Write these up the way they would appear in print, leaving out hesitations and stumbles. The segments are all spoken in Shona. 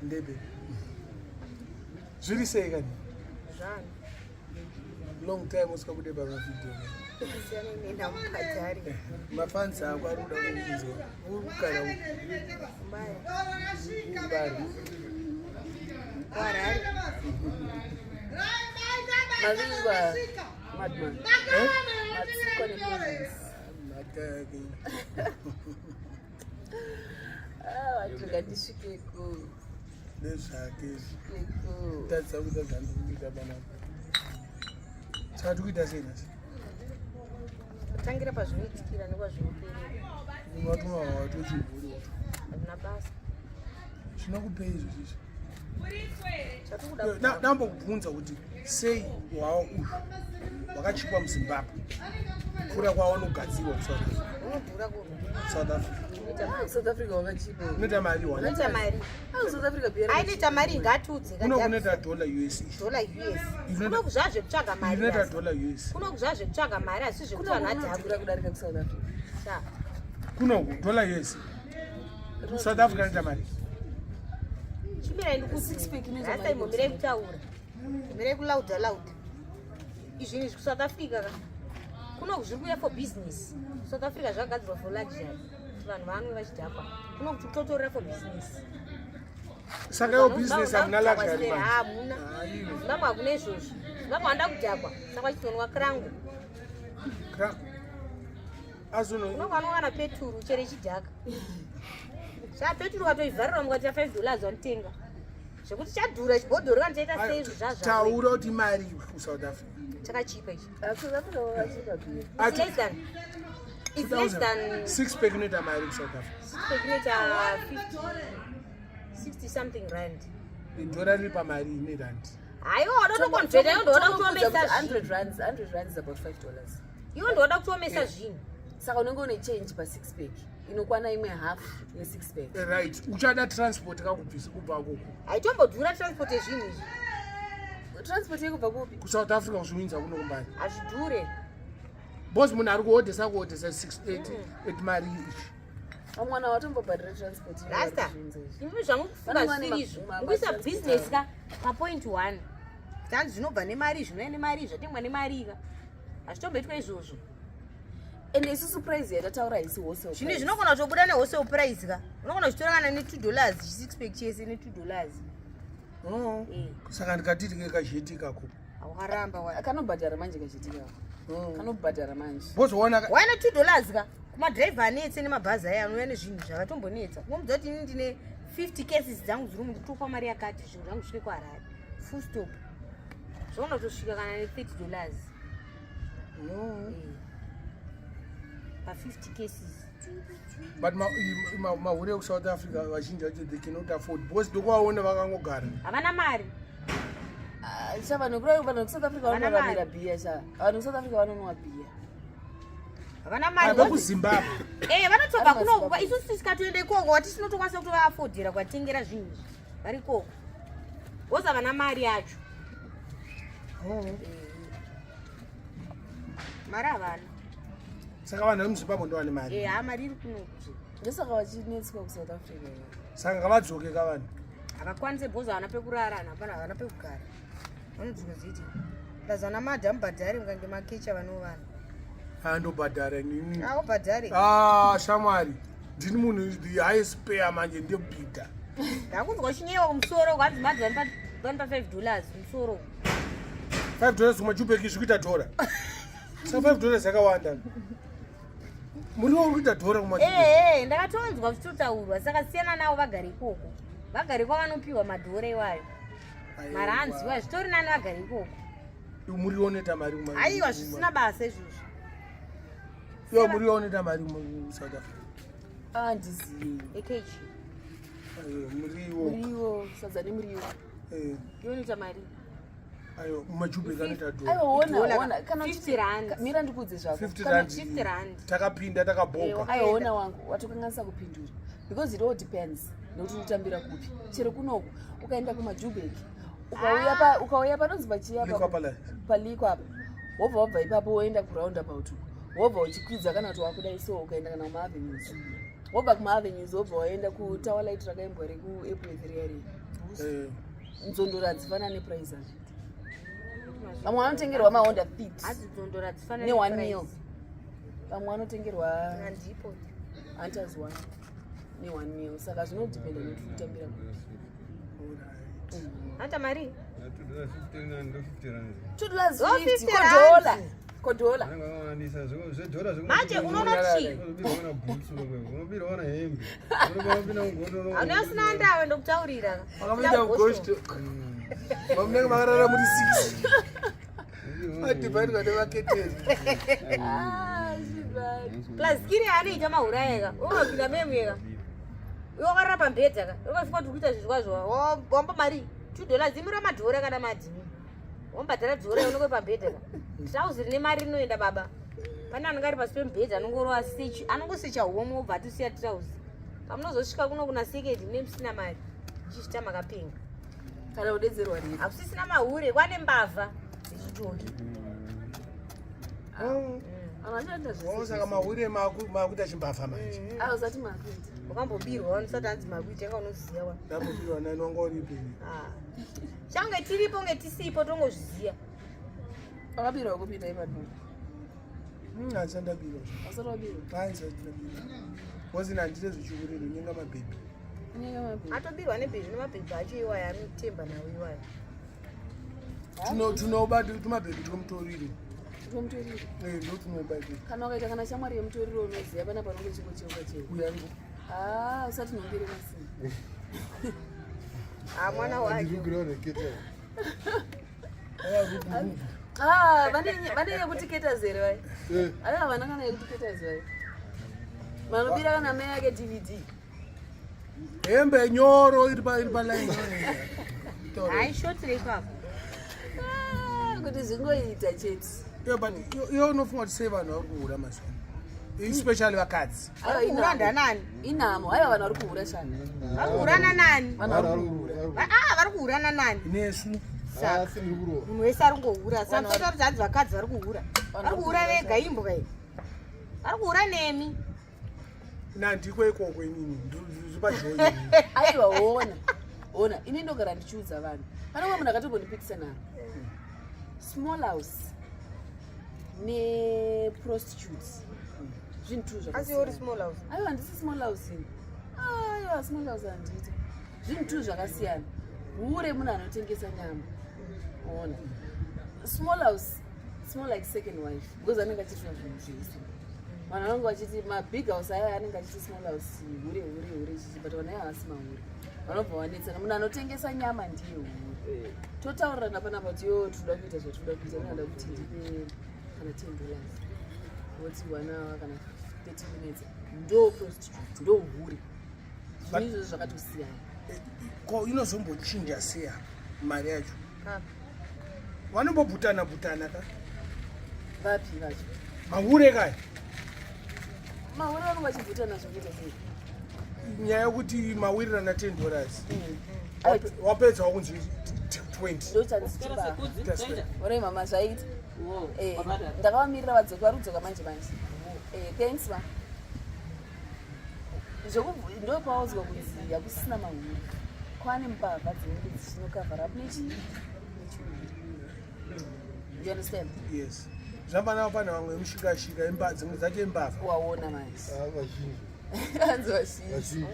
Ndebe. Zviri sei kani? Zvani. Long time usika kudeba mavideo. Siyana nenda Mukadzi. Mafans ako ari kuda kukudzwa. Uri kugara uku. Mbaya. Warari. Maziwa madman. Matsiko nepresence. Matake. Watuka ndisvike ku. Nezvake. Tatsa kuita zvandikuita panapa. Saka tikuita sei nasi? Tangira pazvinoitikira nekwazvinoperera. Unotuma watochibhuri. Hazvina basa. Zvinokupei izvozvo? Chatokuda ndambokubvunza kuti sei wawo uyu wakachipa muZimbabwe kura kwawanogadzirwa unodhura kurwa. South Africa. South Africa wakachipa. Unoita mari wani? Unoita mari. South Africa bera. Ainoita mari ngatudze. Unokuneta $US. Dola US. Kunokuzvazve kutsvaga mari. Unoita $US. Kunokuzvazve kutsvaga mari asi zvekuti vanhu adhabura kudarika kuSouth Africa. Sha. Kunoku $US. South Africa inoita mari. Chimira ndikuti 6 pack inoita mari. Rasta imomire kutaura. Mire kulauda. Izvi ku South Africa ka. Kunokuzviri kuya for business. South Africa zvagadzirwa for luxury. Vanhu vanwe vachidhakwa. Kunokutotorera for business. Saka yo business hamuna luxury man. Hamuna. Zimbabwe hakuna izvozvo. Zimbabwe handa kudhakwa. Saka vachitonwa krangu. Azono. Unongana peturu chere chidhaka. Sha peturu watoivharira mukati $5 wanotenga. Zvekuti chadhura chibhodhoro kana chaita sei zvazvo. Taura kuti mari ku South Africa. Chakachipa ichi. South Africa wakachipa bia. It's less than 6 pack inoita mari ku South Africa. 6 pack inoita 60 something rand. Ndora riri pamari ine rand. Hayo wanotokonveta iwo ndoda kutomesa $100 is about $5. Iwo ndoda kutomesa zvinhu. Saka unenge une change pa 6 pack. Inokwana imwe half ye 6 pack. Right. Uchada transport kakubvisa kubva koko. Haitombodhura transport ezvinhu izvi. Transport yekubva kupi? Ku South Africa kuzviwinza kunokumbani. Hazvidhure. Boss munhu ari kuhodhesa 6-8 mari ichi. Mwana watombobhadhira transport. Rasta. Imi zvangu kufunga siri izvo. Kuisa business ka pa point 1. Tanzi zvinobva nemari zvinoenda nemari zvatengwa nemari ka. Hazvitomboitwa izvozvo. Ende isusu price yatataura isi wholesale. Zvino zvinogona kutobuda ne-wholesale price ka. Unogona kuchitora kana $2 6 pack chese $2. Oh. Saka ndikatiti kekazheti kako. Awaramba wa. Kanobhadhara manje kazheti kako. Kanobhadhara manje. Bozoona waina $2 ka. Kumadriver anetse nemabhazi aya anouya nezvinhu zvakatombonetsa. Ngomuudza kuti ini ndine 50 cases dzangu dziri mutopa mari yakati zvinhu zvangu zvisvike kuHarare. Full stop. Zvona kutosvika kana $30. Pa 50 cases. But mahure ku South Africa vazhinji vacho they cannot afford because ndokwaona vakangogara. Havana mari. Chava nokura vanhu ku South Africa vanoramira bia cha. Vanhu ku South Africa vanonwa bia. Havana mari. Ava ku Zimbabwe. Vanotobva kuno isusu tisikatoende ikoko wati tinotokwanisa kuti vaafodhera kwatengera zvinhu. Vari ikoko. Voza vana mari yacho. Mari havana. Saka vanhu vari muZimbabwe ndo vane mari. Mari iri kuno. Ndosaka vachinetswa ku South Africa. Saka ngavadzoke kavanhu. Havakwanise bhoza havana pekurara, havana pekugara. Vanodzoka ziti. Ndazana madhamu bhadhari mukange makecha vanovana. Andobhadhara nini? Bhadhari. Shamwari. Ndini munhu the highest payer manje ndebhidha. Ndakunzwa chinyewa kumusoro kwanzi madhamu vanopa $5 kumusoro. $5 kumajubeki zvikuita $. Saka $5 yakawanda. Muriwo uri kuita $. kumajubeki. Ndakatonzwa zvichitaurwa saka siyana navo vagare ikoko. Vagare kwavanopiwa $. Iwayo. Mari hanziwa zvitori nani vagare ikoko. Muriwo neta mari kumajubeki. Aiwa zvisina basa izvozvo. Yo muriwo neta mari mu South Africa. Handizivi. Ekechi. Muriwo sadza nemuriwo. Yonita mari. Ayo majubeki anoita $. Ayo ona kana $50. Mira ndikudze zvako. $50. Takapinda takaboka. Ayo ona wangu watokanganisa kupindura. Because it all depends. Nokuti unotambira kupi. Chero kunoku ukaenda kumajubeki. Ukauya panonzi pachiya paliko apa. Wobva ipapo woenda ku roundabout. Wobva uchikwidza kana kuti wakuda iso ukaenda kana kumavenues. wobva kumavenues wobva waenda kutawa light rakaimbwa rekuapple 3 ari nzondoro hadzifana neprice azvo vamwe vanotengerwa mahonda fit ne1 mil vamwe vanotengerwa hunters 1 ne1 mil saka zvinodipenda nekutambira hata mari $2.50 kodola manje unonoti anosina ndawe ndokutaurira vamunenge makarara muri 6 adhivaidwa nevaketezi plus kiri anoita mahurayeka unopinda memuyeka iwakarara pambedza ukafika kuti kuita zvezvazvo wamba mari $2 imira madhora kana madhimi wambadhara dhora unokwe pambedza trauzi rine mari rinoenda baba pane anenge ari pasi pembedza anongorova sechi anongosecha home wobva atisiya trauzi pamunozosvika kuno kuna second mune musina mari ichichita makapenga kana kudetserwa rii hakusisina mahure kwane mbavha dzechitoki saka mahure makuita chimbavha manje ausati makuita wakambobirwa wanosati hanzi makuita anga unoziziya wa ndambobirwa nani wanga uripi change tiripo nge tisipo tongozviziya wakabirwa kupinda ipapo handisandabirwa asati wabirwa handisandabirwa bcause handite zvichikuriro nyenga mabhebhi atobirwa nebhebhi nemabhebhi acho iwaya anotemba nawo iwaya tumabhebhi tomutoriro ndotunoba kana ukaita kana shamwari yemutoriro unoziya pana panonge chiko cheuka cheu uyangu usati nombere masini mwana wacho vane yekutiketa zere vai aiva vana kana yekutiketa zere vanobira kana mai yake dvd hembe nyoro iri palaini aishotire ipapo kuti zvingoita chete iyo unofunga kuti sei vanhu vari kuhura mazvano especially vakadzi ura ndanani inhamo aiva vanhu vari kuhura shani vari kuhurana nani vari kuhurana nani nesu munhu wese ari kungohura samusota kuti hanzi vakadzi vari kuhura vari kuhura vega imbwa i vari kuhura nemi nandiko ikoko inini zvipajoyi aiwa ona ini ndogara ndichiudza vanhu panenge munhu akatobondipikisa naro small house neprostitutes zvinhu tu zvakaiwa handisi small house ini aiwa small house handiti zvinhu tu zvakasiyana hure munhu anotengesa nyama ona small house small like second wife because anenge achiitwa zvinhu zvese vanhu vanenge vachiti mabig house aya anenge achiti small house hure chichi but vana havasi mahure vanobva vanetsana munhu anotengesa nyama ndiye hure totaurirana panapa kuti yo toda kuita zvatoda kuita noda kuti ndipe kana $10 woti 1 hour kana 30 minutes ndo prostitute ndo hure zvinhu izvozvo zvakatosiyana inozombochinja seya mari yacho vanombobhutana ka vapi vacho mahure kaya mahure vanenge vachibhutana zvokuita sei nyaya yekuti mawirirana $10 wapedza wakunzi 20 ndochanisora mama zvaita ndakavamirira vadzoki vari kudzoka manje thanks ma ndopauzwa kunzi hakusina mahure kwane mbavha dzinenge dzichinokavhara up nechii you understand yes zvafanaa pana vamwe mushikashika dzimwe dzacho mbavha waona manje anzi vazhinji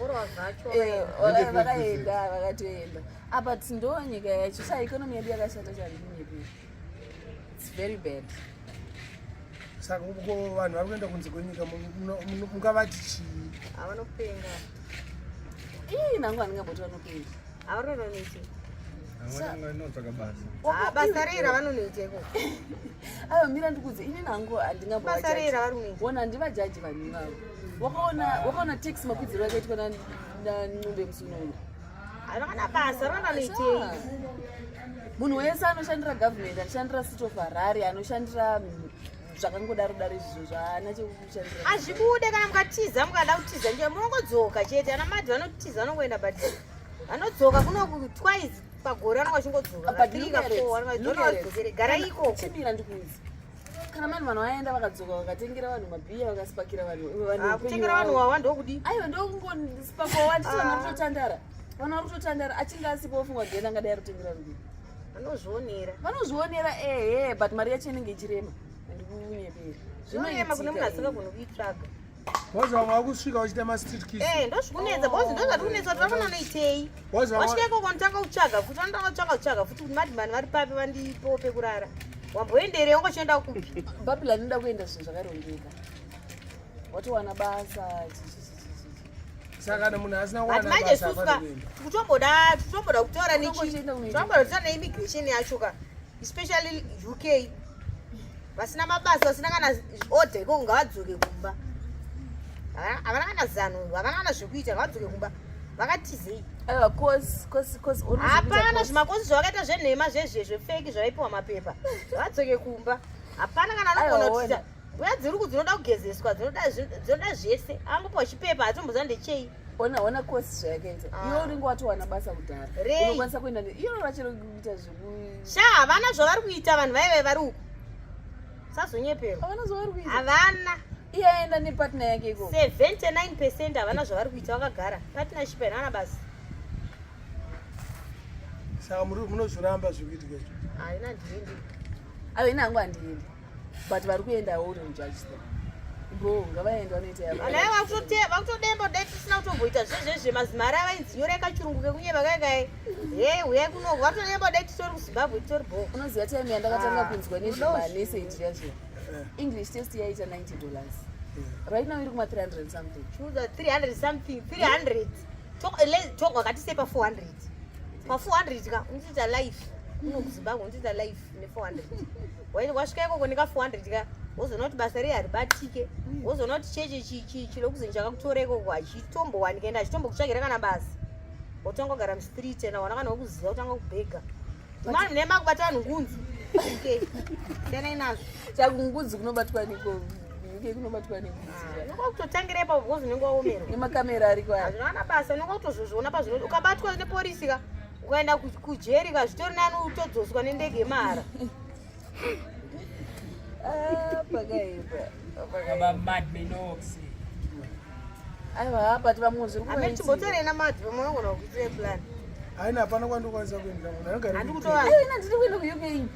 vakatoenda apa ndo nyika yacho saikonomi yedu yakashata charinyepi its very bad saka uko vanhu vari kuenda kunze kwenyika mungavati chii havanopenga nangu handingamboti vanopenga havanonoite basa rei ravanonoiteko aiwa mira ndikudze ini nangu handingambobasa rei ravanonoite ona ndivajaji vanhu ivavo wakaona taxi makwidziro akaitwa naNcumbe Musununu havana basa ravanonoitei munhu wese anoshandira government anoshandira city of Harare anoshandira zvakangodaro izvizvo zvaana chekushandira azvibude kana mukatiza mukada kutiza nje munongodzoka chete ana madhi vanotiza vanongoenda but vanodzoka kuno twice pagore vanonga vachingodzoka gara ikoko chimira ndikuudza kana vanhu vaenda vakadzoka vakatengera vanhu mabhiya vakasipakira vanhu kutengera vanhu wawa ndokudi aiwa ndokungosipaka wawa nditi vanhu vari kutotandara vanhu vari kutotandara achinge asipa ofungwa genda ngadai arikutengera rudii vanozvionera ehe but mari yacho inenge ichirema handikunyeperi zvinoema kune munhu asingagoni kuitsvaga bozi vamwe vakusvika vachita mastreet kiss ndozvikunetsa bozi ndozvati kunetsa kuti vafana unoitei wasvika ikoko ndotanga kutsvaga futi vanotanga kutsvaga futi kuti madhimani vari papi vandipowo pekurara wamboenderei ungochienda kupi babila ndinoda kuenda zvinhu zvakarongeka watowana basa saka kana munhu asina kuwana manje suska kutomboda kutaura tomboda neimmigration yacho ka especially UK vasina mabasa vasina kana order ikoko ngavadzoke kumba havana kana zano havana kana zvekuita ngavadzoke kumba vakatizei aiwa hapana zvimakosi zvavakaita zvenhema zvezvefeki zvavaipiwa mapepa ngavadzoke kumba hapana kana anogona kuita mbuya dziri dzinoda kugezeswa dzinoda zvese angopiwa chipepa hatomboza ndechei ona kosi zvayakaita iwe uringe watowana basa kudhara unokwanisa kuenda iyo rachiro kuita sha havana zvavari kuita vanhu vaive vari uku sazonyepero havana zvavari kuita havana iye aenda nepatna yake iko 79% havana zvavari kuita vakagara partnership haina basa saka munozvoramba zvikuitika haina ndiendi aiwa ina hangu handiendi but vari kuendawo uri mujudgesta bro ngavaenda vanoita vakutodemba dai tisina kutomboita zvezvezve mazimari avainzi nyore kachirungu kekunyeva kaikai uyai kunoku vatodemba dai titori kuzimbabwe titori bo unoziva time yandakatanga kunzwa nezvemanese yazvo English test yaita $90 right now iri kuma 300 something choose 300 something 300 talk wakati sepa 400 pa 400 ka unita life uno kuzimbabwe unita life ne 400 wasvika ikoko nika 400 ka wozoona kuti basa riharibatike wozoona kuti cheche chilokuzeni chakakutora ikoko achitombowanika ende achitombokutsvagira kana basa wotanga kugara mustreet ena wana kana wokuziva utanga kubhega mani nema kubata vanhu ngunzi tena inazvo chakungudzi kunobatwa niko kunobatwa nokutotangira ipapo because unenge waomerwa nemakamera ariko hazvina basa unenge kutozozviona pazvino ukabatwa neporisi ka ukaenda kujeri ka zvitori nani utodzoswa nendege yemahara Minox. Aiwa but vamuzviri kuita chimbotorei namati pamunogona kuitire plan haina hapana kwandokwanisa kuenda ndiri kuenda kuuk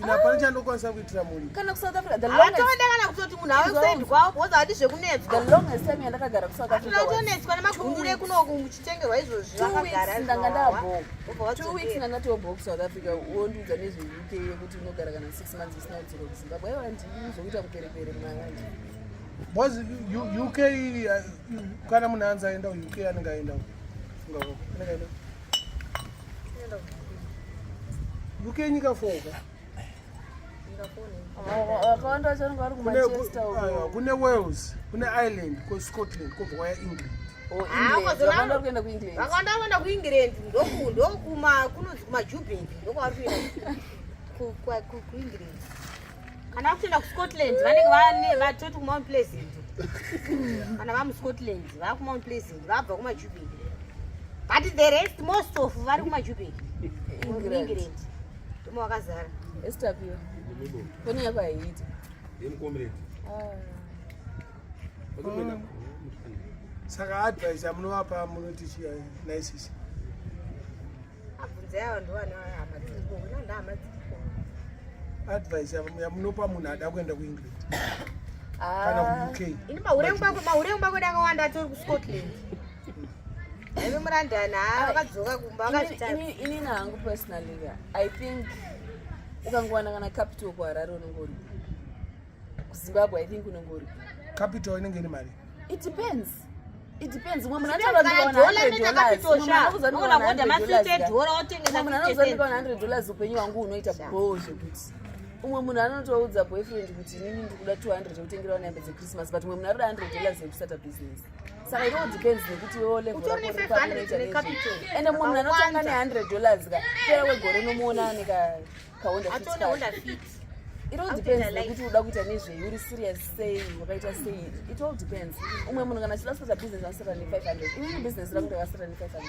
hapana chandokwanisa kuitira muni kana kusouth africa hatoenda kana kutoti munhu ave kusaidi kwavo woza vati zvekunetswa the longest time yandakagara kusouth africa atonetswa nemagungure kunoku muchitengerwa izvozvi vakagara ndanga ndabo 2 weeks ndanga ndatoboka kusouth africa wondiudza nezveuk yekuti unogara kana 6 months isina kudzoka kuzimbabwe aiwa ndinozokuita muperepere mwaandi because UK kana munhu anzi aenda UK anenge aenda UK nyika foka vakawanda vacho vanenge vari kumanchester kune Wales kune Ireland kuScotland kubva kwaya England vakawanda vari kuenda kuengland vakawanda vari kuenda kuengland kunonzi kumajubank ndokwavari kuenda kuengland kana vakutoenda kuScotland vanenge vatoti kumount pleasant kana vamuscotland vava kumount pleasant vabva kumajubank but the rest most of vari kumajubank england ndomo vakazara esitapiwa kone yako haiiti saka advice amunovapa munoti chia naisisi abvunze ava ndovanehama dziripo nandahama dziripo advice yamunopa munhu ada kuenda kuengland kana kuuk ini mahuremu bakwedu akawanda atori kuScotland aive murandani vakadzoka kumba ini nahangu personally I think ukangowana kana capital kuharare unenge uri kuzimbabwe I think unenge uri capital inenge ine mari it depends mwe munhu $100 upenyu hwangu unoita boo zvekuti umwe munhu anotoudza boyfriend kuti inini ndikuda 200 zvekutengerawo nhembe dzechristmas but umwe munhu arida $100 yekustarta business saka it all depends nekuti ende mumwe munhu anotanga ne$100 ka pera kwegore unomuona nekahonda fit it all depends nekuti uda kuita nezvei uri serious sei wakaita sei it all depends umwe munhu kana achida kustarta business anostarta ne$500 inini business rangu ndakastarta ne$500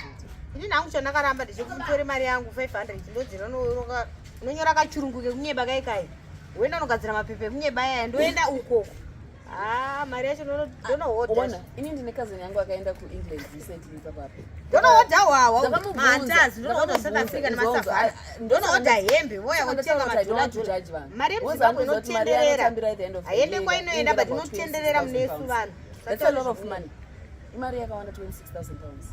ini nangu chandakaramba ndechekutore mari yangu $500 ndodzina unonyora kachirungu kekunyeba kaikai Wenda unogadzira mapepe kunyeba yaya ndoenda uko. Mari yacho ndonohodha. Ini ndine cousin yangu akaenda kuEngland recently papapo. Ndonohodha wawa. Mandazi ndonohodha South Africa nemasafari. Ndonohodha hembe voya kutenga madhula. Mari yemuZimbabwe inotenderera. Haende kwainoenda but inotenderera munesu vanhu. That's a lot of money. Imari yakawanda 26,000 pounds.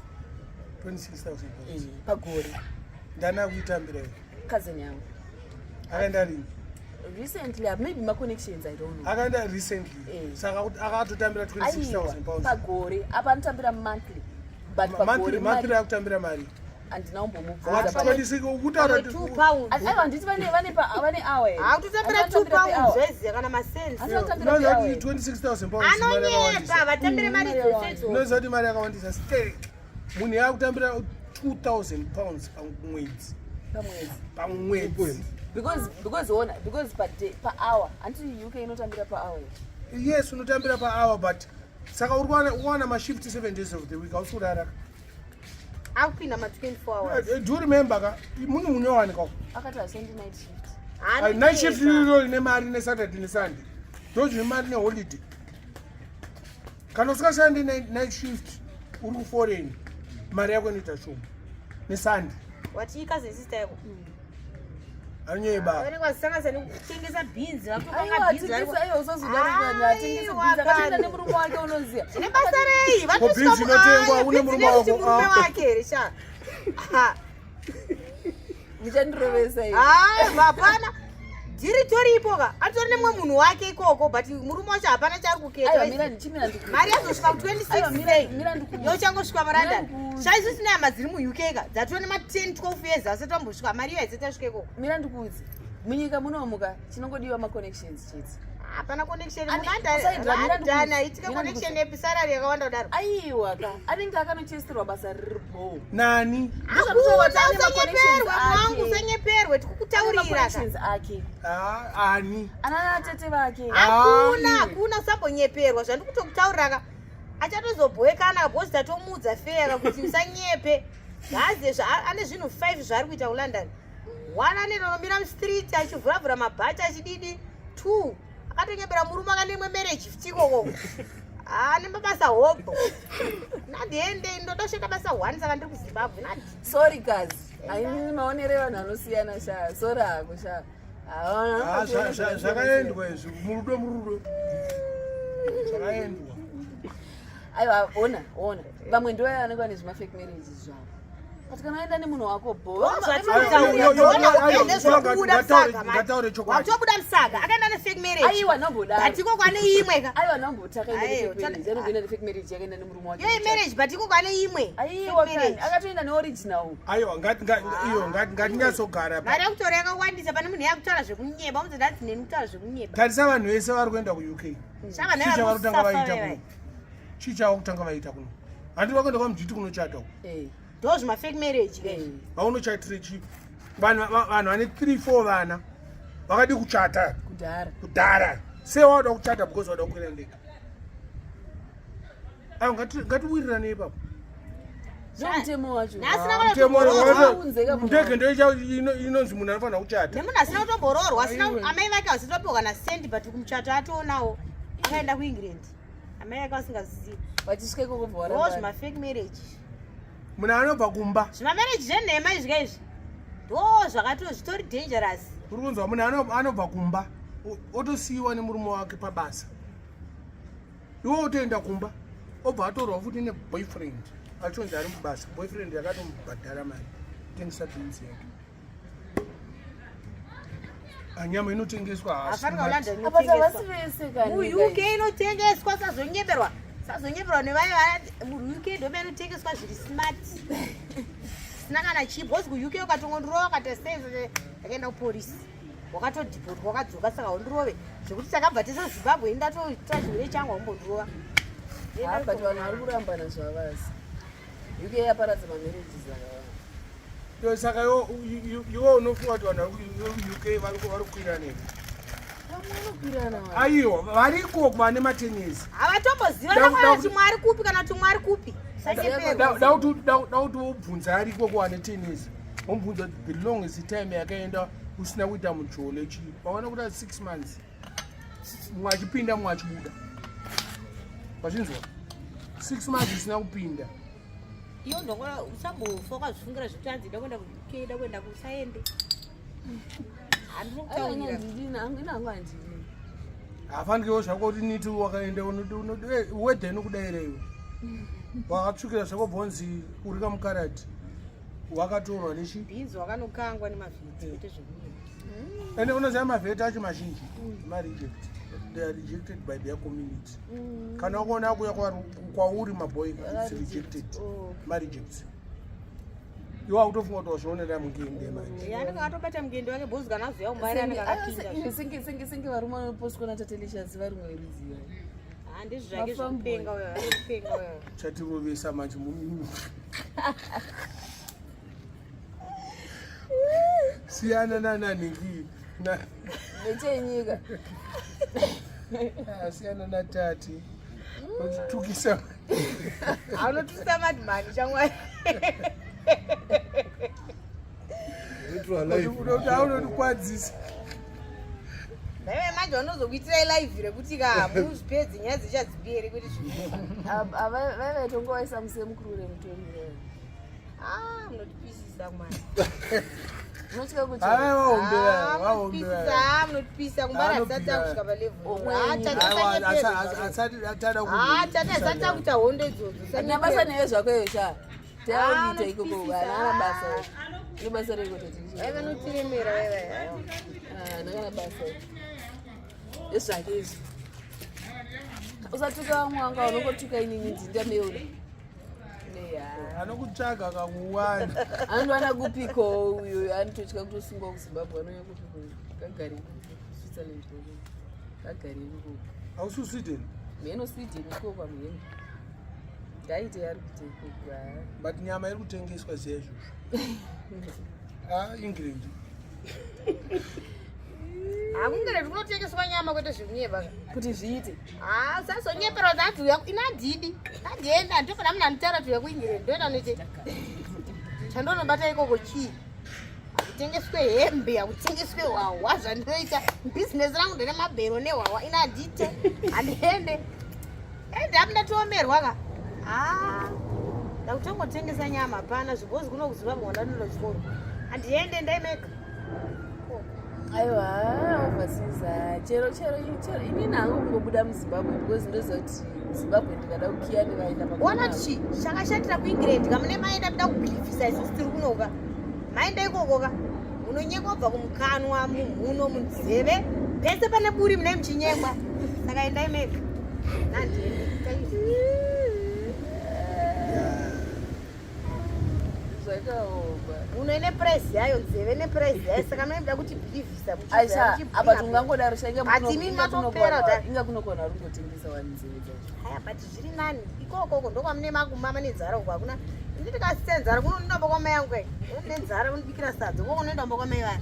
26,000 pounds. Pagore. Ndana kuitambira. Cousin yangu. Akaenda rini? Recently, maybe my connections, I don't know. Akaenda recently. Saka akatotambira 26,000 pounds. Pagore. Apa anotambira monthly. But pagore. Monthly akutambira mari. And now mbomu. What 26 ukutaura 2 pounds. Aiwa nditi vane hour. Akutambira 2 pounds zvezi kana masense. Anozati 26,000 pounds. Anonyepa vatambire mari dzesedzo. Unozati mari yakawandisa stake. Munhu yakutambira 2,000 pounds pamwedzi. Because per hour. Until UK inotambira per hour. Yes, unotambira per hour, but saka urwana ma shift 7 days of the week. Ausudara. Akupinda ma 24 hours. Do you remember ka? Munhu munyowani ka? Akati asendi night shift. Night shift ino ine mari ne Saturday ne Sunday. Ndozi mari ne holiday. Kana usikashandi night shift uri ku foreign. Mari yako inoita shoma. Ne Sunday. Watika sister yako. Anyeba. Wena kwasanga sani kutengesa beans, akuthenga beans. Ayo usazudana atengesa beans. Akatenda nemurume wake unoziya. Ne basarei, vanhu beans inotengwa une murume wake risha. Ndichandirovesa iyo. Hapana. Jiri toripo ka. Atori nemwe munhu wake ikoko but murume wacho hapana chari kuketa. Ayo mira ndichimira ndikuita. Mari yazosvika ku 26. Ayo mira ndikuita. Yochangosvika maranda. Shaizi sina maziri mu UK ka. Dzatone ma 10 12 years asatombosvika mari yayo izotasvika ikoko. Mira ndikuudze. Munyika munomuka chinongodiwa ma connections chete. Hapana connection munandana itika connection episarari yakawanda kudaro. Aiwa ka. Anenge akanochestirwa basa riribo. Nani? Usanyeperwe tikukutaurira connections ake. Ani. Ana tete vake. Hakuna usambonyeperwa zvandikutokutaurira ka. Achatozobhowekana bosi tatomudza fera kuti usanyepe. Ngazi ane zvinhu 5 zvari kuita kuLondon. 1 anonomira mustreet achivhuravhura mabhachi achididi. 2 akatonyebera murume akanemwe marriage fitiko ane mabasa hobo nandiende ndotosheka basa 1 saka ndiri kuZimbabwe nandi sorry kazi aini maonere vanhu anosiyana sha sorry ako sha zvakaendwa izvi murudo zvakaendwa aiwa ona vamwe ndo vanenge vane zvimafake marriages zvavo but kana waenda nemunhu wako watobuda musaga akaenda nefake marriage aiwa nomboda batiko kwane imwe ka aiwa nomboti akaenda nefake marriage yakaenda nemurume wake yoi marriage batiko kwane imwe aiwa kani akatoenda neoriginal aiwa ngatinyatsogara mari yakutora yakawandisa pane munhu yakutaura zvekunyeba unzodati neni kutaura zvekunyeba tarisa vanhu vese vari kuenda kuUK chichava vaita kuno handi vakuenda kwamujiti kunochata uko ndo zvimafake marriage vaunochatire chi vanhu vane 3-4 vana vakadi kuchata kudhara sei wauda kuchata because wauda kukwira ndega ayo ngatiwirirane ipapo mutemo wacho ndege ndo inonzi munhu anofanira kuchata nemunhu asina kutomboroorwa amai vake vasitopiwa kana sendi but kumuchato atoonawo akaenda kuEngland amai vake vasingazivi vachisvika ikoko ndo zvimafake marriage munhu anobva kumba zvimamarriage zvenhema izvika izvi ndo zvakati zvitori dangerous uri kunzwa munhu anobva kumba otosiyiwa nemurume wake pabasa iwo otoenda kumba obva atorwa futi neboyfriend achonzi ari mubasa boyfriend yakatomubhadhara mari kutengesa beans yake anyama inotengeswa muUK inotengeswa sazonyeberwa nevaya muUK ndombe inotengeswa zviri smart sina kana chipo ozi kuUK ukatongondirova ukatestaiza akaenda kupolisi wakatodhipotwa wakadzoka saka undirove zvekuti takabva teseZimbabwe indatoita zvirwere changu aumbondirova but vanhu vari kurambana zvavasi UK yaparadza mamarriages akawanda saka iwo unofunga kuti vanhu vari kuUK vari kukwira nemi aiwa variko vane matenesi havatombozivana kana tumwe ari kupi kana tumwe ari kupi da kuti ubvunza ariko kuwane tenesi omubvunza the longest time yakaenda usina kuita muchole chi waona kuti 6 months mwachipinda mwachibuda wachinzwa 6 months usina kupinda iyo ndongora usambofa kwazvifungira zvekuti hanzi ndakwenda kukeda kwenda kusaende hafanikewo zvako kuti Nito wakaenda wedha inokudaireyo wakatsvukira zvako bhonzi uri kamukarati wakatorwa nechi bhinzi wakanokangwa nemavheti kuti zvekuita ende unoziva mavheti acho mazhinji mareject they are rejected by their community kana wakuona akuya kwauri maboy it's rejected mareject iwo akutofunga kuti wazvionera mungende manje anenge atobata mungende wake bhozi kana azoya umbaira anenge akapinda senge varume vanopostwa natatelishazi varimwe veriziva handizvo zvake zvekupenga uyo kupenga uyo chatirovesa manje siyana nananhingi nechenyika siyana natati uchitukisa aunotukisa madhimani chamwari kuti aunotikwadzisa naive manje vanozokuitirai live rekuti kamuzvipedzi nyaya dzichadziperi kuti vaivatongovaisa musemukuru remutongi munotipisisa mwari unotya kuti munotipisa kumbara tisatanga kusvika palevhuratatazata kuita hondo idzodzo nabasa newe zvakoyo sha taita ikoko vana basa nebasa vanotiremera nakana basa ezvake izvi usatuka vamwe wanga unongotuka inini ndindameona anokutsvaga kakuwanda anowana kupiko uyo anototya kutosungwa kuzimbabwe anonya kupiko kagari switzerland kagari ikoko hausi sweden mheno sweden ikoko kwamheno ngaite ari kuite ikoko but nyama iri kutengeswa ziya izvozvo england hakungere zvinotengeswa nyama kwete zvikunyepa kuti zviite sazonyepera dzadzuya inadhidi adienda ndofana munhu anotara tuya kuingire ndoenda noite chandonobata ikoko chii hakutengeswe hembe hakutengeswe hwahwa zvandinoita bhizinesi rangu ndine mabhero nehwahwa inadhite handiende ende apu ndatiomerwa ka ndakutongotengesa nyama hapana zvibozi kuno kuzimbabwe wandanoda chikoro handiende ndaimeka aiwa ovasiza chero inini hangu kungobuda muzimbabwe because ndozoti zimbabwe ndikada kukiya ndikaenda ona chi chakashatira kuingirend kamune maenda kuda kubhilifisa isusu tiri kunoka maenda ikokoka munonyekwa kubva kumukanwa mumhuno munzeve pese pane buri mune muchinyekwa saka endai meka uno ine presi yayo nzeve nepresi yayo saka noida kuti bhilivhisa apa tungangodaro atimi matopera inga kunokona rungotengesa wanzeve aya but zviri nani ikokoko ndokwamune makumama nenzara uko hakuna nditi kasitenzara kunonomba kwamai yangu kai nenzara kunobikira sadza koko noendamba kwamai vaya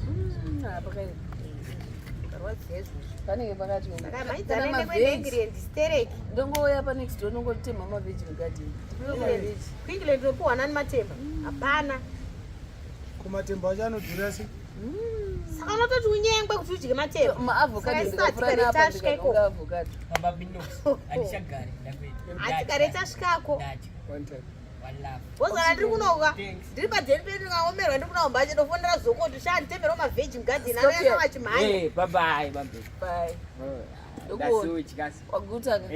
pakaii karwadziya izvozvo panenge pakati maizanendekwendengirendstereki ndongouya panext door nongotema mavheji mugadheni kuingland nopuhwa nani matemba hapana kumatemba acho anodhura sei saka unototi unyengwe kuti udye matemba maavhokado ndikafuranaapaavhokado hatigare tasvikako bozana ndiri kunoka ndiri padheni pedu ndingaomerwa ndiri kunaomba chindofondera zokoto shanditemberawo mavheji mugadheni anoenda machimhanya wagutaka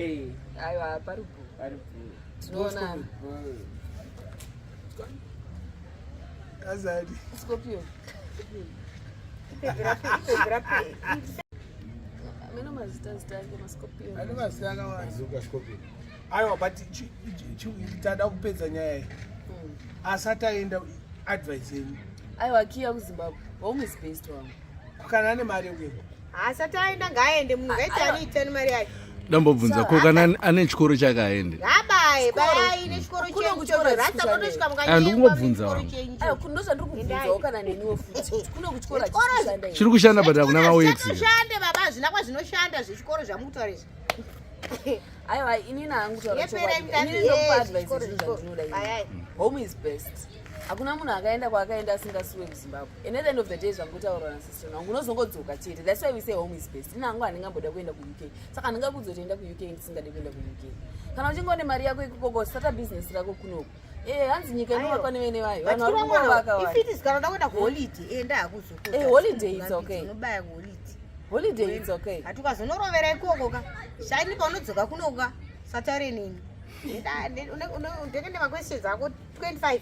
aiwa paripo tinoona azadi scorpio meno mazita zita ake mascorpio ane mazita akawanda aiwa but tada kupedza nyaya iyi asati aenda advice yenyu aiwa kiya kuzimbabwe home is based wangu kana ane mari yekuenda asati aenda ngaaende munhu ngaiti aniitani mari yake ndambobvunza ko kana ane chikoro chake aende abaye bayai nechikoro chendikungobvunza wangu ndozvandiri kubvunzawo kana neniwo futi kuno kuchikora chiri kushanda but hakuna mauexishande baba hazvina kwazvinoshanda zvechikoro zvamutarizvi aiwa inini hangu tauraininokupa advice zvandinoda home is best hakuna munhu akaenda kwaakaenda asingasiwe kuzimbabwe. And at the end of the day zvangotaurwa nasisita wangu unozongodzoka chete. That's why we say home is best. Ina hangu handingamboda kuenda kuuk, saka handingakuzotoenda kuuk ndisingade kuenda kuuk. Kana uchingone mari yako ikukoko stata business rako kunoko, hanzi nyika inovakwa nevene vayo vanhu vari kuvaka if it is kana kuenda kuholiday enda hakuzokuta holiday it's okay, unobaya kuholiday holiday it's okay. hatukazonorovera ikoko ka shaini paunodzoka kunoka sataure nini ndekende maquestions ako 25.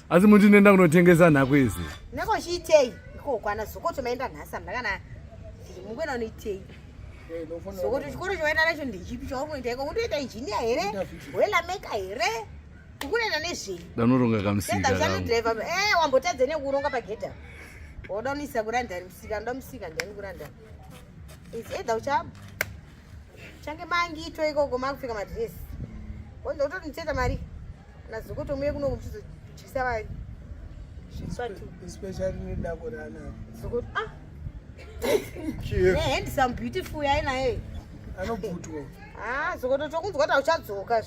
asi muti nenda kunotengesa nhako izi nekochiitei ikoko kana zokoto maenda nhasa ndakana mukwena unoitei zokoto chikoro choenda nacho ndechipi chaukuita iko kundoita injinia here welameka here ukunoenda nezvei danoronga kamusika wambotadze nekuronga pagedha woda unisa kurandari musika ndoda musika ndani kurandari is either change mangito ikoko makufika madresi wonda utoti niteta mari nazokoto muye kuno kuchizochisa vari especially nedako raana zokoto handsome beautiful yainaye anobhutwa zokoto tokunzwa kuti auchadzoka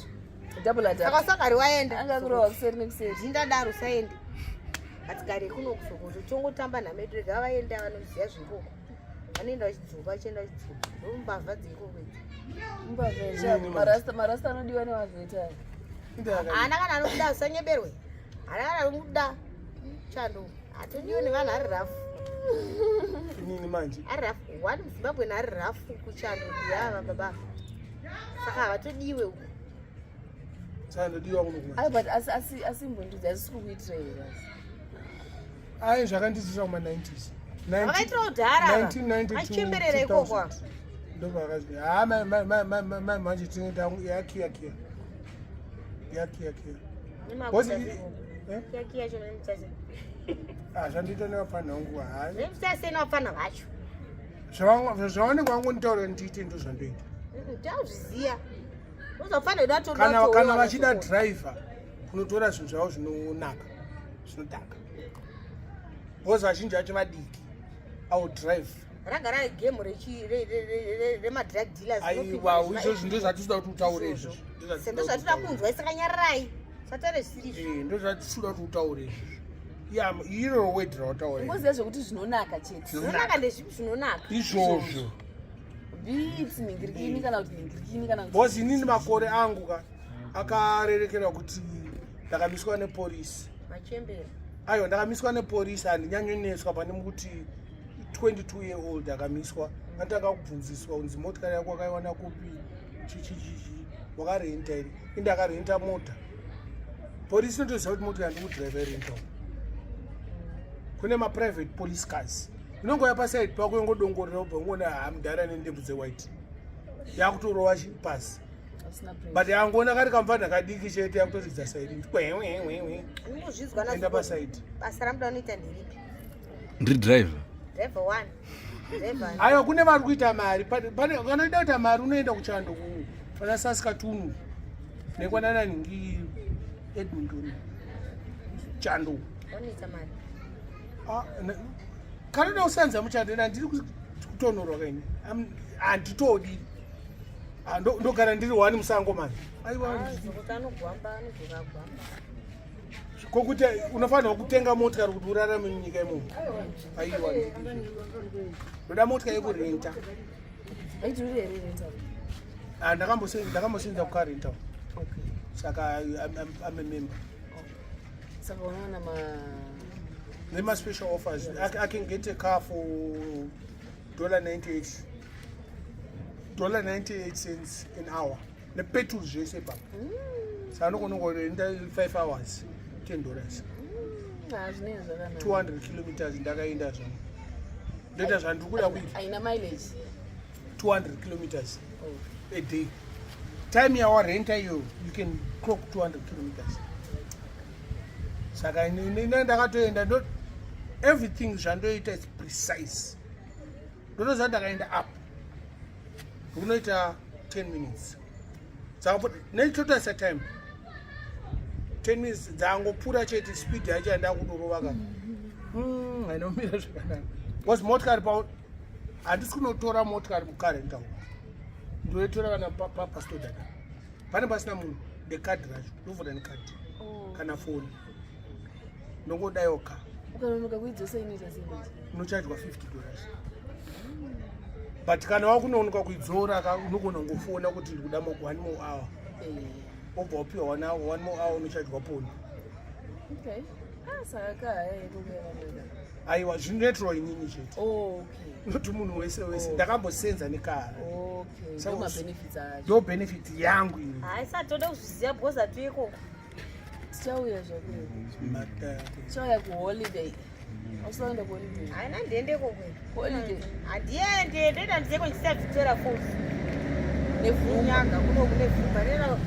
double attack saka usagari waenda angakurowa kuseri nekuseri ndindadaro usaende atigare kuno kusokoto tongotamba namedu rega vaenda vanoziva zvingoko vanoenda vachidzoka vachienda vachidzoka ndomumbavha dzikoko marasta anodiwa nevavheta hana kana anokuda usanyeberwe hana kana anokuda chando hatodiwe nevanhu ari rafu nini manje ari rafu one muzimbabweni ari rafu kuchando yava baba saka havatodiwe uku sandodiwa kuno but asimbondudzi asisi kukuitira here ai zvakandiitira kuma-90s vakaitira kudhara vachemberera ikokwa manje tineta yakiyakiya zvandiita nevapana vangu nevapana vacho zvavanenge vangonditaura ndiite ndo zvandoita tauzviziya uzofanira kana vachida dhiraivha kunotora zvinhu zvavo zvinonaka zvinodhaka bcause vazhinji vacho vadiki audrive ragara gemu remadrug dealers aiwa izvozvo ndo zvatisoda kuti utaure izvo ndo zvatoda kunzwa isakanyararai sataure zvisiri ndo zvatisoda kuti utaure izvo iro wedi rautaura ngoziva zvekuti zvinonaka chete zvinonaka ndezvipi zvinonaka izvozvo bits mingirikini kana kuti mingirikini kana bcause inini makore angu akarerekera kuti ndakamiswa nepolisi machembera aiwa ndakamiswa nepolisi handinyanyoneswa pane mukuti 22 year old akamiswa ngatanga kubvunziswa unzi motikari yako akaiwana kupi chichichichi wakarenta here indakarenta mota polisi inotoziva kuti motikari ndikudhiraivha irenta kune maprivate police cars inongoya pasaidi pako yongodongorera ubva ungona hamudhara nendebvu dzewhite yakutorova pasi but yangoona kari kamvana kadiki chete yakutoridza saidi enda pasaidi basa ramuda unoita ndiripi ndiri driver aiwa kune vari kuita mari kana ida kuita mari unoenda kuchando pana saskatunu nekwanananhingi edmundoni chando kana da usanza muchando ndiri kutonorwa kaini handitodi ndogara ndiri wani musango mani aiwa kokuti unofanirwa kutenga motikari kuti urarame munyika imomo aiwa ndoda motikari yekurenta ndakambosenza kukarenta saka amemember nema-special offers I can get a car for $98 cents an hour nepetrol zvese baba saka anokonongorenda 5 hours $10 200 kilometers ndakaenda zvamo ndoita zvandikuda kuita aina mileage 200 kilometers a day time yawarenta iyo you can clock 200 kilometers saka ine ndakatoenda everything zvandoita is precise ndotoziva ndakaenda up unoita 10 minutes saka nechotasa time 10 minutes dzangopfuura chete speed yacho yandakudorova ka ainomira zvakanaka because motikari handisi kunotora motikari mukarenta ndoitora kana pastodada pane pasina munhu ndekadhi racho ndovhura nekadhi kana foni nongodayoka ukanonoka kuidzosa inoita sei unochajwa $50 but kana wakunonoka kuidzora unogona ngofona kuti ndikuda 1 more hour obva wapiwa 1 more hour unochajwa poni aiwa zvinetro inini chete noti munhu wese ndakambosenza nekara ndo benefit yangu ini haisatoda kuzviziva because hatu ikoko tichauya zvakutichauya kuholiday ausaenda kuholiday haina ndiende kokwe holiday handiende ndoenda ndizeko ndichita Victoria Falls nevunyaga kuno kune vhumba nena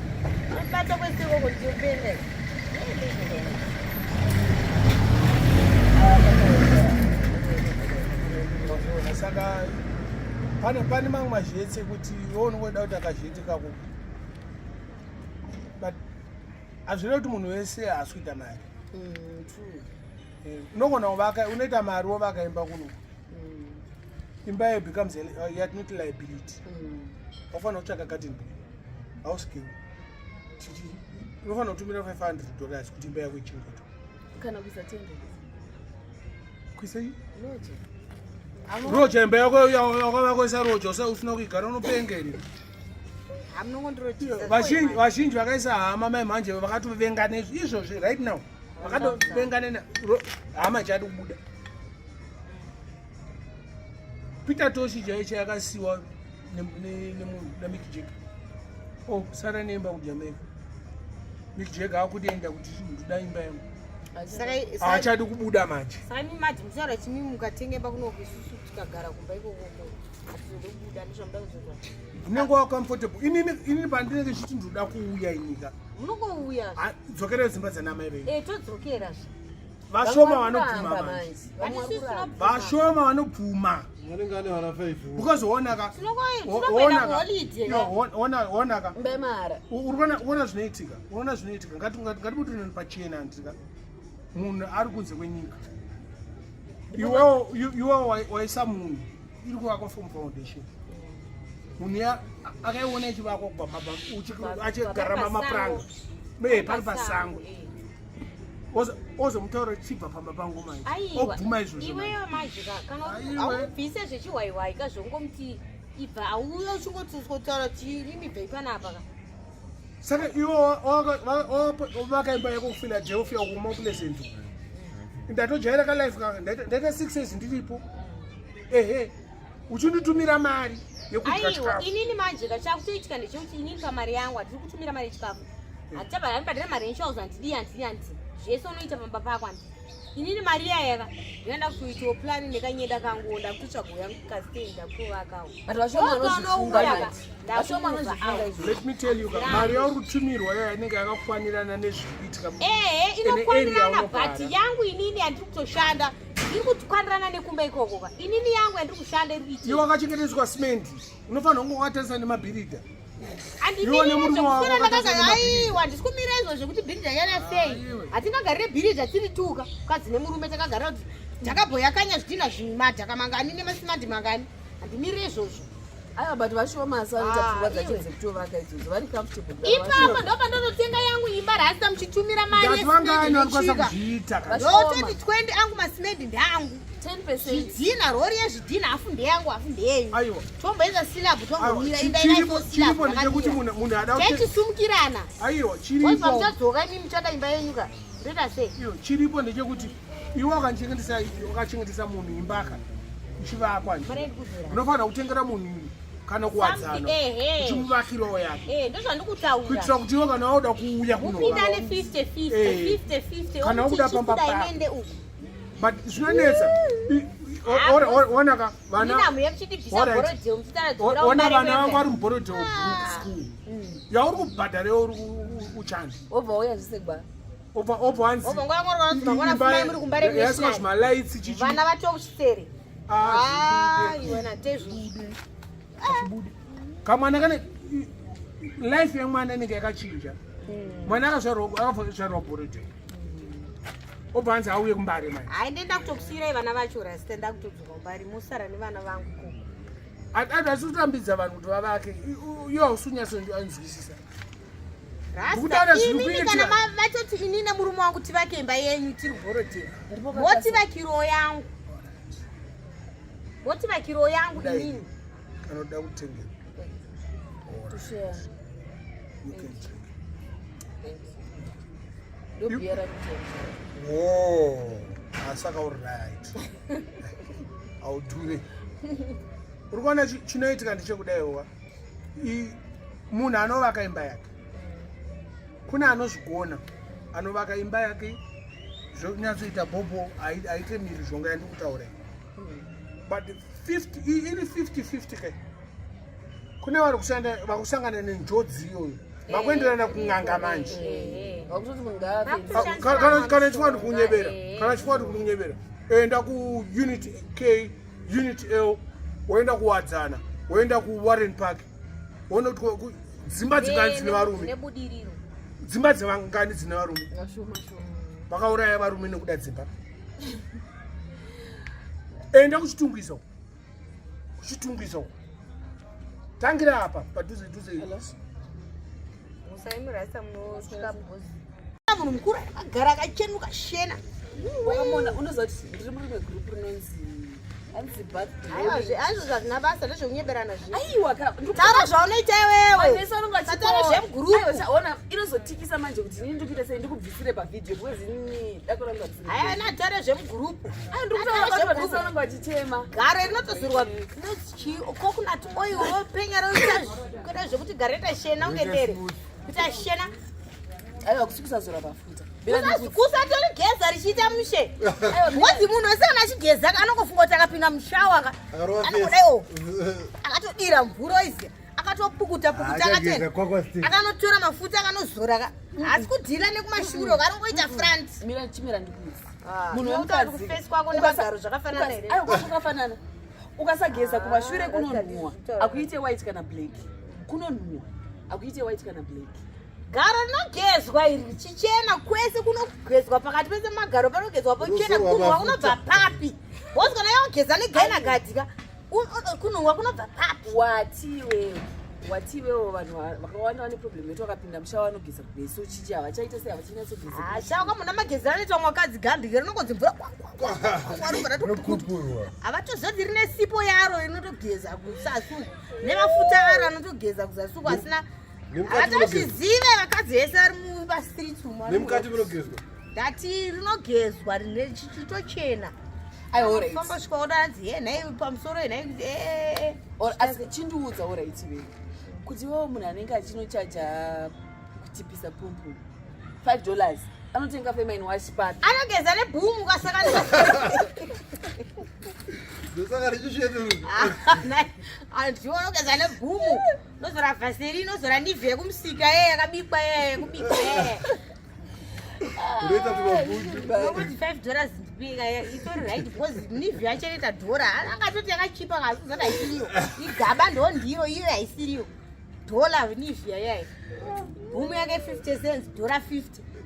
bata kwesikoko ndiyopenda saka pane mamwe mazhetse kuti onongoda kuti akazhete kako but hazvina kuti munhu wese haasikuita mari unogona kuvaka unoita mari wovaka imba kuno imba yayo becomes yatinoti liability wafanira kutsvaka garden boy hauskill unofanira kutumira $500 kuti imba yako ichengetwe kana kuisa tende kuisei roja imba yako yakavakoisa roja usina kuigara unopengeri vazhinji vakaisa hama mai manje vakatuvengana izvozvi right now vakatovengana hama ichadi kubuda Peter Toshi chaicho yakasiwa naMick Jagger sara neimba kujamaica Mick Jagger akutoenda kuti ndoda imba yangu haachadi kubuda manje saka mimati musaura chimimi mukatenge imba kunoku isusu tikagara kumba ikokoko hatizode kubuda ndizvamuda kuzoa unenge wacomfortable inini pandinenge chiti ndoda kuuya inyika munongouya dzokera dzimba dzanamai venyu todzokera vashoma vanobvuma vashoma vanobvuma because wonaka uona zvinoitika ngatibutireni pachena antika munhu ari kunze kwenyika iwewo waisa munhu iri kuvakwa from foundation munhu akaiona ichivakwa kubva achigara mamapuranga pari pasango ozomutaura chibva pamba pangu manje obvuma izvozvo iweyo majika kana aubvise zvechiwaiwai kazvongomuti ibva auya uchingotsotsaura chirimibvei panapa ka saka iwe vakaimba yako kuPhiladelphia kuma Pleasant ndatojaira kalife kanga ndaita 6 years ndiripo uchinditumira mari yekudya chikafu inini majika chakutoitika ndechekuti inini pamari yangu hatiri kutumira mari yechikafu hatichapadira mari yenshauza handidi zvese unoita pamba pako andi inini mari yayaka ndinoenda kutoitawo plani nekanyeda kangu ndakutotsvaga kastenda kuvakawo let me tell you mari yauri kutumirwa yayo inenge yakafanirana nezvikuitika inokwanirana but yangu inini handiri kutoshanda iri kutwanirana nekumba ikoko inini yangu yandiri kushanda iri kuitika iwe wakachengetedzwa simendi unofanira kunge wakatarisa nemabhirida handisikumira izvo zvekuti bhiridha yana sei hatingagarire bhiridha tiri tuka mukadzi nemurume takagarira kuti takabhoya kanya zvidhina zvimadhaka mangani nemasimandi mangani handimirire izvozvo aiwa but vashomasa vanoita pfungwa dzacho dzekutovaka idzodzo vari comfortable ipapo ndopa ndonotenga yangu imba rasita muchitumira mari yesika ndototi 20 angu masimedi ndeangu 10% zvidhina rori yezvidhina hafu ndeyangu hafu ndeyenyu aiwa tomboisa silabu tombomira chiripo ndechekuti munhu ada techisumukirana aiwa chiripo muchadzoka imi muchada imba yenyu ka ndoita sei chiripo ndechekuti iwe wakachengetesa munhu imbaka ichivakwa unofanira kutengera munhu kana kuwadzana uchimuvakirawo yake ndozvandikutaura kuitira kuti iwe kana wauda kuuya kupinda ne50-50 kana wabuda pamba paimende uku but zvinonetsa onaka vana vangu vari muborodheo school yauri kubhadhara uri uchandi obva uya zvisegba obva wanziyasika zvimalaitsi chichi vana vatokusere kamwana kane life yemwana inenge yakachinja mwana akazvarwa borodheo obva anzi auye kumbari mai hai ndenda kutokusiyirai vana vacho rasita ndakutodzoka kumbari musara nevana vangu koko asi kutambidza vanhu kuti vavake iwo hausunyatso anzwisisa rasta ini kana vatoti ini nemurume wangu tivake imba yenyu tiri gorodheni motivakiro yangu motivakiro yangu inini anoda kutengera asaka uright audhure uri kuona chinoitika ndechekudaiwa munhu anovaka imba yake kuna anozvigona anovaka imba yake zvokunyatsoita bhobho aite miri zvonga yandi kutaurai but 50 iri 50-50 kai kune vari vakusangana nenjodzi iyoyo vakuenderana kung'anga manje kana chikwadi kunyevera enda kuunit K unit L woenda kuwadzana woenda kuwarren park woenda dzimba dzingani dzine varume dzimba dzevangani dzine varume vakauraya varume nekuda dzimba enda kuchitungwiso tangira apa padhuze musaimirasa munosvika bhozi munhu mukuru akagara akachenuka shena wakamona unoziva kuti ndiri murume gurupu rinonzi aizvo zvazvina basa ndezvekunyeberana taura zvaunoita iwewe tatara zvemugurupuona inozotikisa manje kuti ini ndikuita sei ndikubvisire pavhidhiyo because ini dakuranga haya natare zvemugurupu unonga wachichema gare rinotozorwa coconut oil ropenya roita kuda zvekuti gare rita shena ungendere kuita shena aiwa kusikusazora pafuta kusatori geza richiita mushe ngozi munhu wese kana achigeza anongofunga kuti akapinda mushawa anokodaiwo akatodira mvura izi akatopukuta akanotora mafuta akanozora asi kudhila nekumashure kanongoita front chimira ndikuzi munhu wemutari kufesi kwako nemagaro zvakafanana here zvakafanana ukasageza kumashure kunonhuwa akuite white kana black kunonhuwa akuite white kana black garo rinogezwa iri richichena kwese kunogezwa pakati pese magaro panogezwa pochena kunhuwa kunobva papi bozi kana yogeza negaina gadika kunhuwa kunobva papi watiwewo vanhu vakawanda vane problem yetu vakapinda mushawa vanogeza kubeso chichi havachaita sei havachinyatsogeza shawa muna magezi anoita mwakadzi gambike rinongodzi mvura havatozodzi rine sipo yaro inotogeza kusasu nemafuta aro anotogeza kuzasuku asina hatazvizive vakadzi vese vari mubastreet nemukati munogezwa ndati rinogezwa rine chichitochena fambasvika udanzi henhai pamusoro henhai asi chindiudza uraitiwe kuti wewo munhu anenge achinochaja kutipisa pumpu $5 anotenga femain wash papi anogeza nebhumu kasaka ndosaka richishedu ndiwonogeza nebhumu nozora vaseri nozora nivhe yekumusika yakabikwa yekubikwa unoita tumabhutu nokuti $5 ndipika itori right because nivhe yachereta dhora angatoti yakachipa kasizata haisiriyo igaba ndo ndiro iyo haisiriyo dola nivhe yayai bhumu yake 50 cents $50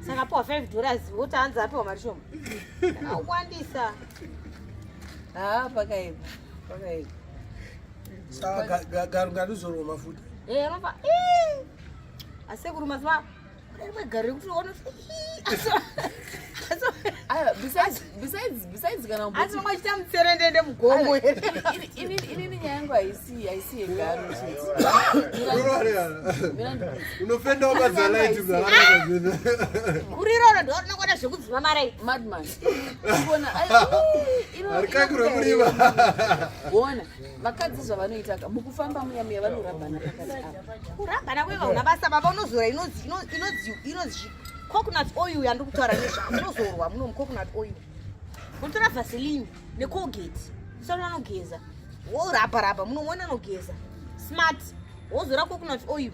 saka pawa $5 woti hanzi apiwa marishoma akawandisa pakaipa saka garungarizorwa mafuta anobva asekuru mazima gari kuti ona besides kana asi mwachita mutserendende mugomo inini nyaya yangu haisi yegaro unofenda wakadzalaiti mzvakanaka kurirona ndo rinokona zvekudzima marai madman arikakiromuriva ona vakadzi zvavanoitaka mukufamba muya vanorabhana pakati apa kurabhana kweva una basa baba unozora inodzi coconut oil yandi kutaura nezvako unozorwa muno coconut oil unotora vaseline necolgate sano anogeza worapa muno mwana anogeza smart wozora coconut oil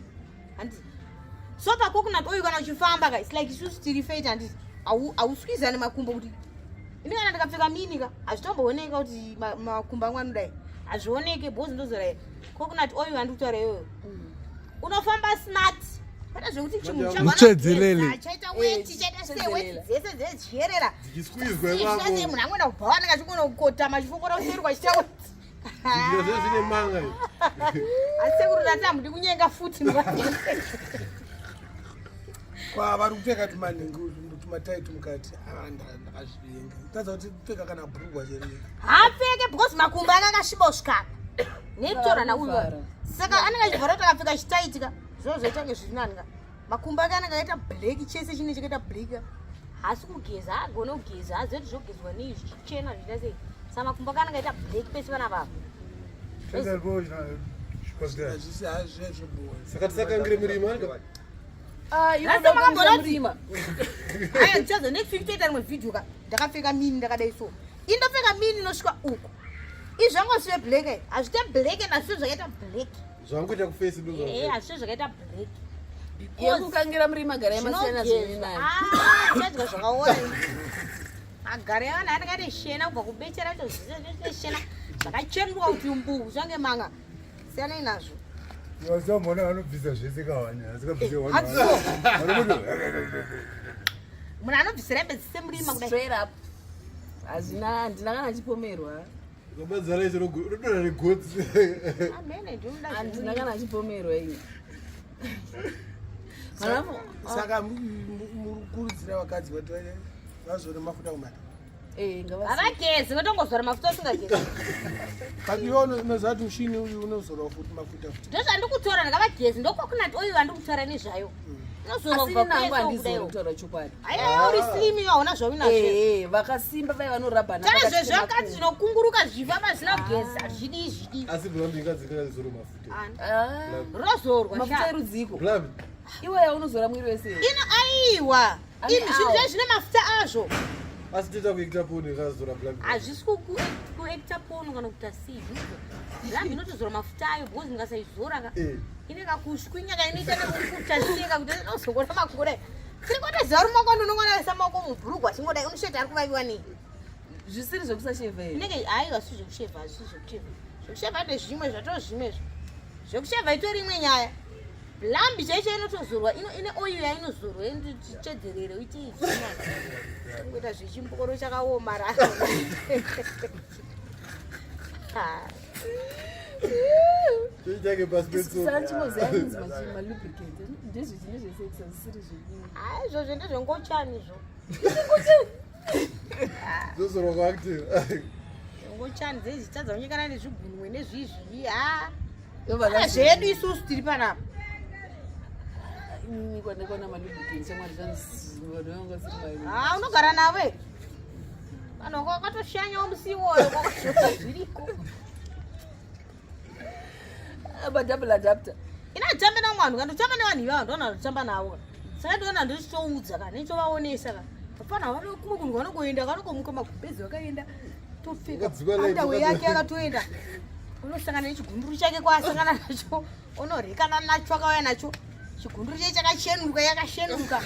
handi so pa coconut oil kana uchifamba ka it's like isusu tiri fate handi auswiza nemakumbo kuti ini kana ndikapfeka minika hazvitombooneka kuti makumbo angu anodai hazvioneke bhozi ndozora coconut oil handi kutaura iyoyo unofamba smart kana zvekuti muchedzelele chaita weti chaita seweti dzese dzechierera zvese munhu angwenda kubhawana kachikona kukotama chifokora kuserwa chita weti ndizvo zvine manga asi sekuru ndati hamudi kunyenga futi vari kupfeka tumataiti mukati ndakazvivenga taza kuti pfeka kana bhurugwa cherei hapfeke because makumbo ake akasviba kusvika nekutora nauyo saka anenge achivhara kuti akapfeka chitaitika zvoo zvoita nge zviri nani ka makumbo ake anenge aita black chese chine chakaita black asi kugeza agone kugeza azive kuti zvogezwa nei zvichena zviita sei saka makumbo ake anenge aita black pese pana baba hazvisi hazvezvoboa saka tisakangire mirima murima aya ndichazo next week toita rimwe vhidhio ka ndakapfeka mini ndakadai so indopfeka mini inosvika uku izvangosive black hazvite black nazvo zvakaita black zvangoita kufesi hazvito zvakaita black yekukangira murima gara yemasiyana zvirinani chadya zvakaora magara evanhu anenge ane shena kubva kubechera cho zvise shena zvakachenduka kuti umbu zvange manga siyanai nazvo Mona anobvisa zvese kawani asikabvise munhu anobvisira hembe dzise murima kudai straight up handina kana chipomerwa kabadzara icho rodora regotsi amene handina kana chipomerwa iyi saka murukurudzira vakadzi kuti vazore mafuta kumata havagezi vatongozora mafuta usingagezi but iwe unoziva kuti ushini uyu unozora futi mafuta futi ndozvandikutora ndakavagezi ndokokunati oyo vandikutora nezvayo inozorokutaura chokwadi aiwa uri slimi hauna zvaunazvo vakasimba vai vanorabhana tana zvezvakati zvinokunguruka zvivava zvina kugeza zvidi asi blambi ingadzikazoro mafuta rozorwa mafuta erudziko blambi iwe yaunozora mwiri wese ino aiwa ini zvinhu zvine mafuta azvo asi toita kuekita poni ikazora blambi hazvisi kuekita pono kana kuita sivhi blambi inotozora mafuta ayo because ndingasaizora ka ine kakushwinya kainoita nekutatseka kuti inozokona makore tiri kutoziva rumakondo unongonaisa maoko mubhurugwa achingodai unosheta ari kuvaviwa nei zvisiri zvekusashevha here inenge aiwa si zvekushevha hazvisi zvekushevha zvekushevha ine zvimwe zvatoo zvimwezvo zvekushevha itori imwe nyaya blambi chaicho inotozorwa ine oil yainozorwa inotichedzerere uite izvingoita zvechimbokoro chakaomara toitange pasi sanchimozainzi malubricant ndezvo zvine zvesexa zvisiri zvenyini izvozvo ndezvengochanizo zozorwa kwaakutera ngochani dzezita dzaunyekana nezvigunwe nezvizvi zvedu isusu tiri panapa inini kwandakaona malubricant chamwari zvanonga siri unogara nave vanhu vakatoshanyawo musiwoyo zviriko madouble adapter inatambe namwanhu kandotamba nevanhu ivavo ndona ndotamba navo saka ndiona ndichitoudza kana ndichovaonesa ka apana kumwe kunhu vanongoenda vanongomuka magubhezi vakaenda topfeka andawe yake akatoenda unosangana nechigunduru chake kwaasangana nacho unorekana nacho akauya nacho chigunduru chake chakashenuruka yakashenuruka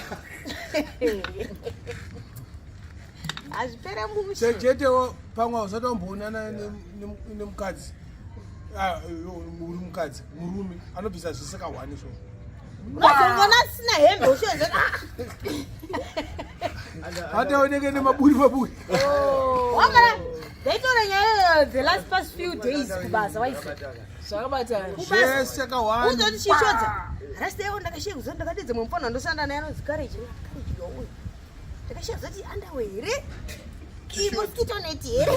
hazvipere chetewo pamwe usatomboonana nemukadzi uri mukadzi murume anobvisa zvese kahwani so unozongona asina hembe ushoze ataoneke nemaburi wamara ndaitora nyaya the last past few days kubasa waisi zvakabatana zvese kahwani uzoti chichodza rasitewo ndakashekuza ndakadedza mwe mufana ndosanda naye anonzi kareji yauyu ndakashekuza kuti andawe here imosquito net here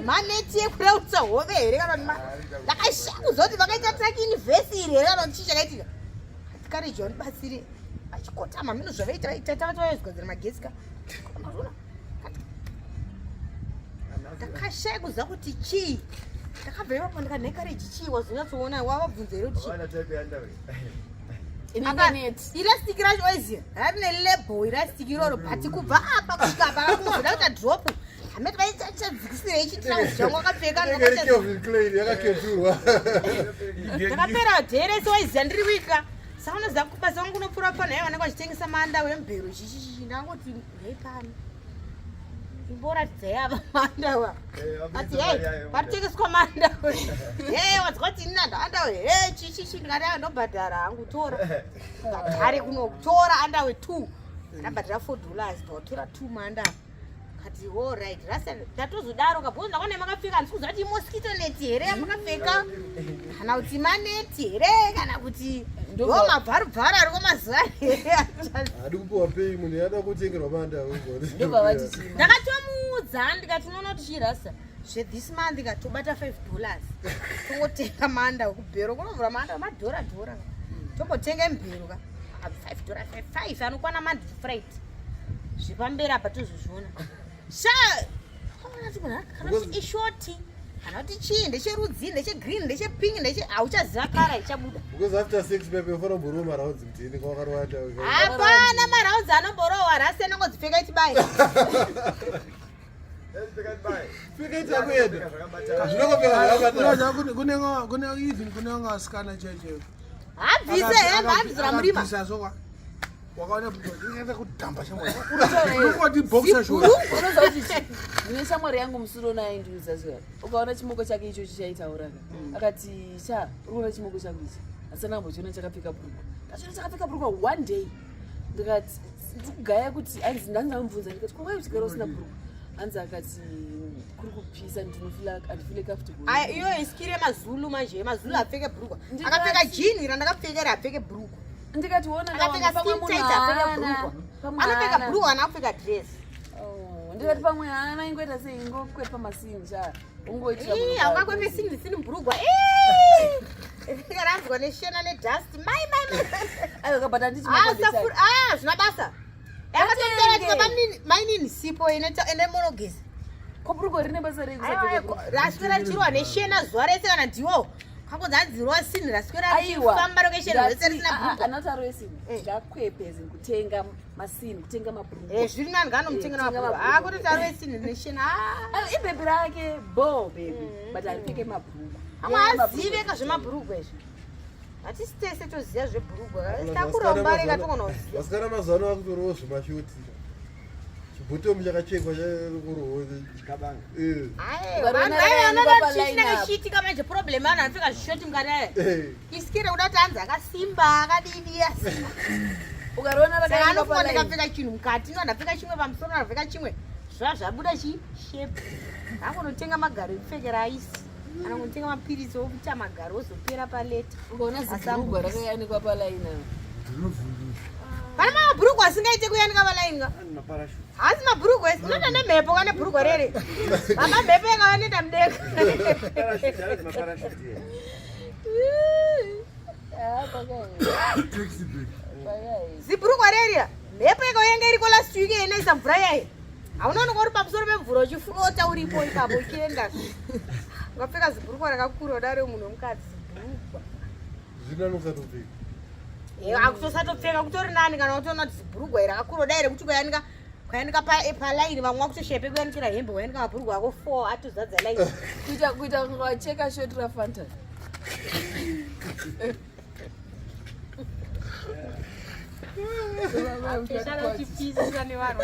maneti ekurautsa hove here kana ndakashakuza kuti vakaita traki university here kana kuti chakaitika kareji wanibatsire achikotama mino zvavaita tavatovaizigadzira magesi ka ndakashekuza kuti chii ndakabva ipapo ndikanhekareji chii wazonyatsoona wavabvunza here kuti irastiki racho waiziya rarine lebo irastiki iroro but kubva apa kusvika apa akakuzoda kuita dropu hameti vaichadzikisira ichitrauzi changu akapfeka ndakapera dhere sewaiziya ndiri wika saka unoziva kubasa wangu unopfuura panhaya vanenge vachitengesa manda wembero chichichi ndangoti heipani imboratidzai ava mandawa ati hei paritengeswa mandawe wadzwa kuti ini andawe chichichi ndikati ava ndobhadhara hangu tora ngagare kunotora andawe 2 ndabhadhara $4 ndawatora 2 mandawa ndikati alright rasa ndatozodaro kabvunza kwane makapfeka ndikuziva kuti mosquito net here yamakapfeka kana kuti maneti here kana kuti ndo mabvarubvaru ari kwamazuva here hadi kupiwa pei munhu yada kutengerwa manda ndakatomuudza ndikati unoona kuti chirasa this month ikatobata $5 tongotenga manda wekubhero kunomvura manda wemadhora tombotenga mbhero ka $5 5 anokwana mandi freight zvipamberi apa tozozviona kana kuti ishoti kana kuti chii ndecherudzi ndechegreen ndechepink hauchaziva kara ichabuda because after 6 pepe ufana mborowa maraudzi mutini kwakarwanda hapana maraudzi anomborowa rasi anongodzipfeka ichibayi kune vasikana cheche habvise hembe habvisira murima wakaona kudhamba ndine shamwari yangu musuro naye ndiuzaziva ukaona chimoko chake icho chichaitauraka akati uri kuona chimoko changu ichi asana ambochiona chakapfeka burukwa ndachiona chakapfeka burukwa one day ndikati ndikugaya kuti anzi ndangamubvunza ndikati kwanga uchigara usina burukwa anzi akati kuri kupisa handifile comfortable iyo iskiri yemazulu manje mazulu apfeke burukwa akapfeka jini randakapfekera apfeke burukwa ndikati wona anopfeka burukwa ana apfeka dress ndikati pamwe hana ingoita sei ingokwepa masini cha ungoitira haungakwepe sini burukwa ranzwa neshena nedust aikakabata ndichi zvina basa yakatoteratwa mainini sipo ine monogesi koburukwa rine basa raswera chirwa neshena zuva rese kana ndiwo kakonzanzirwa sini raswera chifamba rokeshena rese risina anataro esini ndakwepezi kutenga masini kutenga maburukwa zviri nani nganomutengera maburukwa kuti taro esini neshena ibhebi rake bo bebi but alipfeke maburukwa amwe azive kazvemabhurugwa izvi hatisi tese toziva zvebhurugwa takurombareka tokonoziva vasikana mazano vakutoriwo zvemashuti chibhutomu chakachekwa chichitika manje problem vanhu anopfeka zvishoti mukadai isikire kuda kuti anzi akasimba akadini ukaona ndakapfeka chinhu mukati ino ndapfeka chimwe pamusoro ndapfeka chimwe zviva zvabuda chishepu angonotenga magaro ekupfekera aisi kana kunotenga mapirisi okuita magaro ozopera paleta ukaona zibhurugwa rakayanikwa palaina pane mabhurugwa asingaite kuyanika palainga hasi mabhurugwa esi unoita nemhepo kane bhurugwa rere mama mhepo yakavanoita mudeka zibhurugwa reriya mhepo yakauyenga iriko last week yeinaisa mvura yayo haunooneka uri pamusoro pemvura uchiflota uripo ipapo uchienda ukapfeka zibhurukwa rakakura udare munhu wemukadzi zibhurukwa zvinanusatopfeka akutosatopfeka kutori nani kana utoona kuti zibhurugwa iri rakakura udai rekuti kuyanika palaini vamwe wakutoshepe kuyanikira hembe wayanika mabhurugwa ako 4 atozadza laini kuita kungacheka shoti rafanta achishara chipisi nevanhu